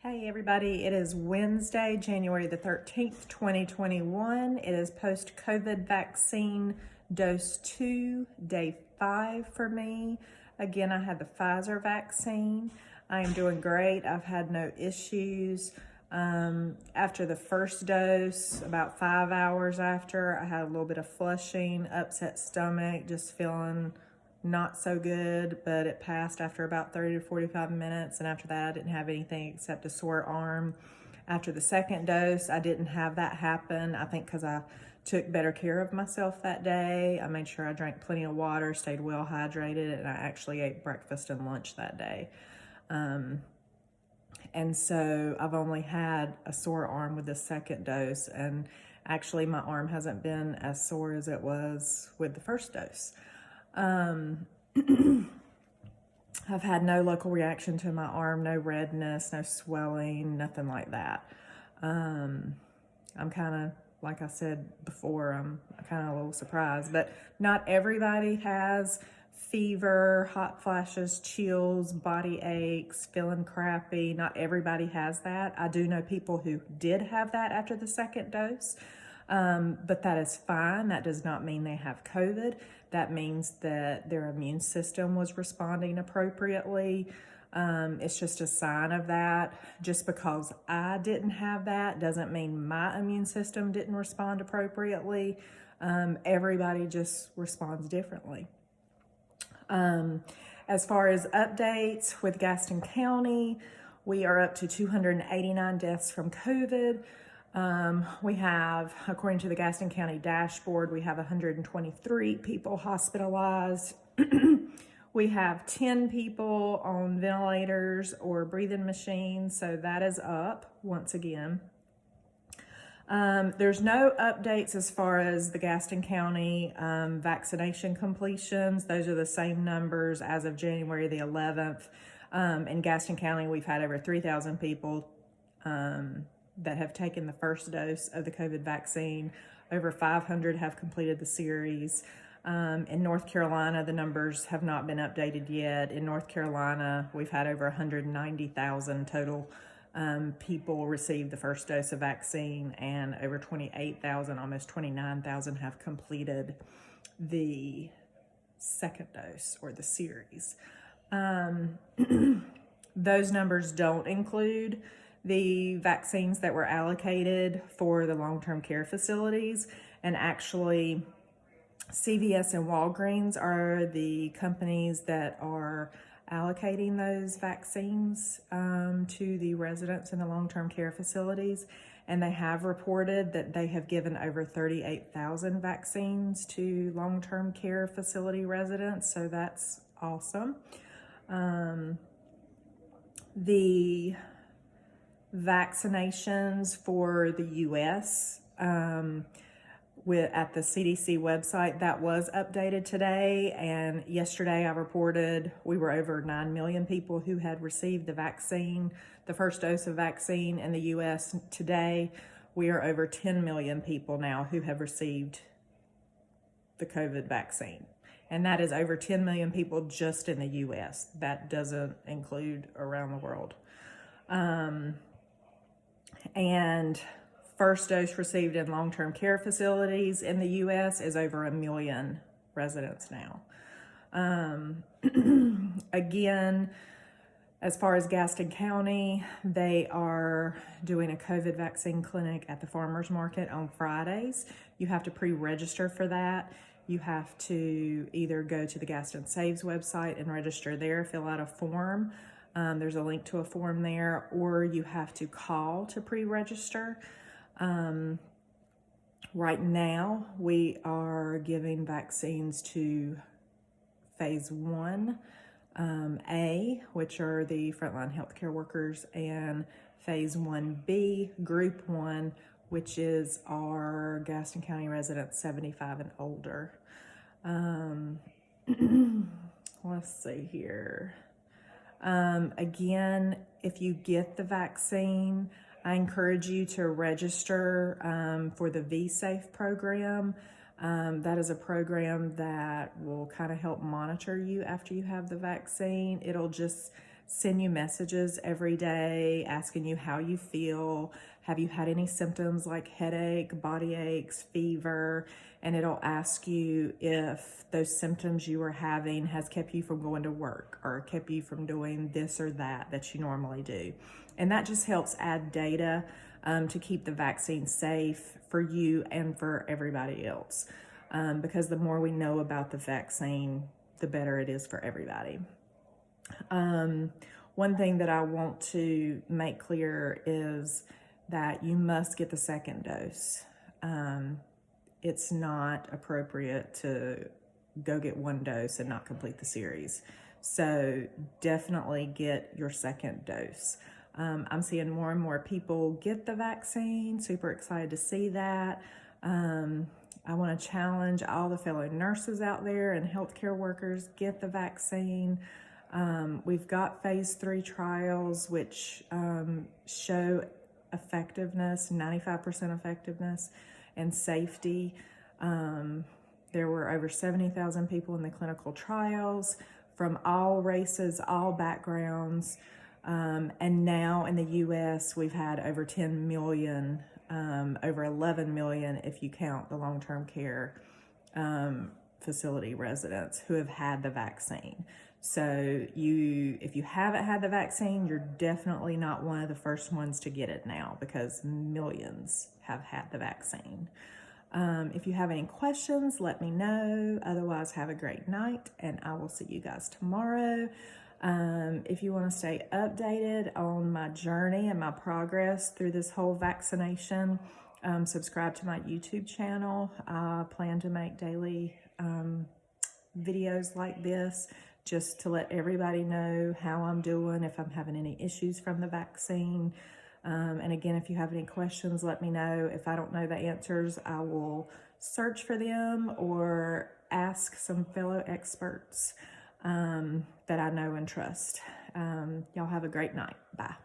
Hey everybody, it is Wednesday, January the 13th, 2021. It is post-COVID vaccine dose 2, day 5 for me. Again, I had the Pfizer vaccine. I am doing great. I've had no issues. After the first dose, about 5 hours after, I had a little bit of flushing, upset stomach, just feeling not so good, but it passed after about 30 to 45 minutes. And after that, I didn't have anything except a sore arm. After the second dose, I didn't have that happen. I think because I took better care of myself that day. I made sure I drank plenty of water, stayed well hydrated, and I actually ate breakfast and lunch that day. And so I've only had a sore arm with the second dose, and actually my arm hasn't been as sore as it was with the first dose. I've had no local reaction to my arm, no redness, no swelling, nothing like that. I'm kind of, like I said before, I'm kind of a little surprised, but not everybody has fever, hot flashes, chills, body aches, feeling crappy. Not everybody has that. I do know people who did have that after the second dose. But that is fine. That does not mean they have COVID. That means that their immune system was responding appropriately. It's just a sign of that. Just because I didn't have that doesn't mean my immune system didn't respond appropriately. Everybody just responds differently. As far as updates with Gaston County, we are up to 289 deaths from COVID. We have, according to the Gaston County dashboard, we have 123 people hospitalized. We have 10 people on ventilators or breathing machines, so that is up once again. There's no updates as far as the Gaston County vaccination completions. Those are the same numbers as of January the 11th. In Gaston County, we've had over 3,000 people that have taken the first dose of the COVID vaccine. Over 500 have completed the series. In North Carolina, the numbers have not been updated yet. In North Carolina, we've had over 190,000 total people receive the first dose of vaccine, and over 28,000, almost 29,000 have completed the second dose or the series. Those numbers don't include the vaccines that were allocated for the long-term care facilities, and actually CVS and Walgreens are the companies that are allocating those vaccines to the residents in the long-term care facilities, and they have reported that they have given over 38,000 vaccines to long-term care facility residents, so that's awesome. The vaccinations for the U.S. At the CDC website, that was updated today, and yesterday I reported we were over 9 million people who had received the vaccine, the first dose of vaccine in the U.S. Today, we are over 10 million people now who have received the COVID vaccine, and that is over 10 million people just in the U.S. That doesn't include around the world. And first dose received in long-term care facilities in the U.S. is over 1 million residents now. Again, as far as Gaston County, they are doing a COVID vaccine clinic at the farmers market on Fridays. You have to pre-register for that. You have to either go to the Gaston Saves website and register there, fill out a form. There's a link to a form there, or you have to call to pre-register. Right now, we are giving vaccines to phase 1A, which are the frontline healthcare workers, and phase 1B, group 1, which is our Gaston County residents 75 and older. Let's see here. Again, if you get the vaccine, I encourage you to register for the V-Safe program. That is a program that will kind of help monitor you after you have the vaccine. It'll just send you messages every day asking you how you feel. Have you had any symptoms like headache, body aches, fever? And it'll ask you if those symptoms you are having has kept you from going to work or kept you from doing this or that you normally do. And that just helps add data to keep the vaccine safe for you and for everybody else. Because the more we know about the vaccine, the better it is for everybody. One thing that I want to make clear is that you must get the second dose. It's not appropriate to go get one dose and not complete the series. So definitely get your second dose. I'm seeing more and more people get the vaccine. Super excited to see that. I want to challenge all the fellow nurses out there and healthcare workers, get the vaccine. We've got phase 3 trials which show effectiveness, 95% effectiveness and safety. There were over 70,000 people in the clinical trials from all races, all backgrounds. And now in the US, we've had over 10 million, over 11 million if you count the long-term care facility residents who have had the vaccine. So if you haven't had the vaccine, you're definitely not one of the first ones to get it now, because millions have had the vaccine. If you have any questions, let me know. Otherwise, have a great night, and I will see you guys tomorrow. If you want to stay updated on my journey and my progress through this whole vaccination, subscribe to my YouTube channel. I plan to make daily videos like this just to let everybody know how I'm doing, if I'm having any issues from the vaccine. And again, if you have any questions, let me know. If I don't know the answers, I will search for them or ask some fellow experts that I know and trust. Y'all have a great night. Bye.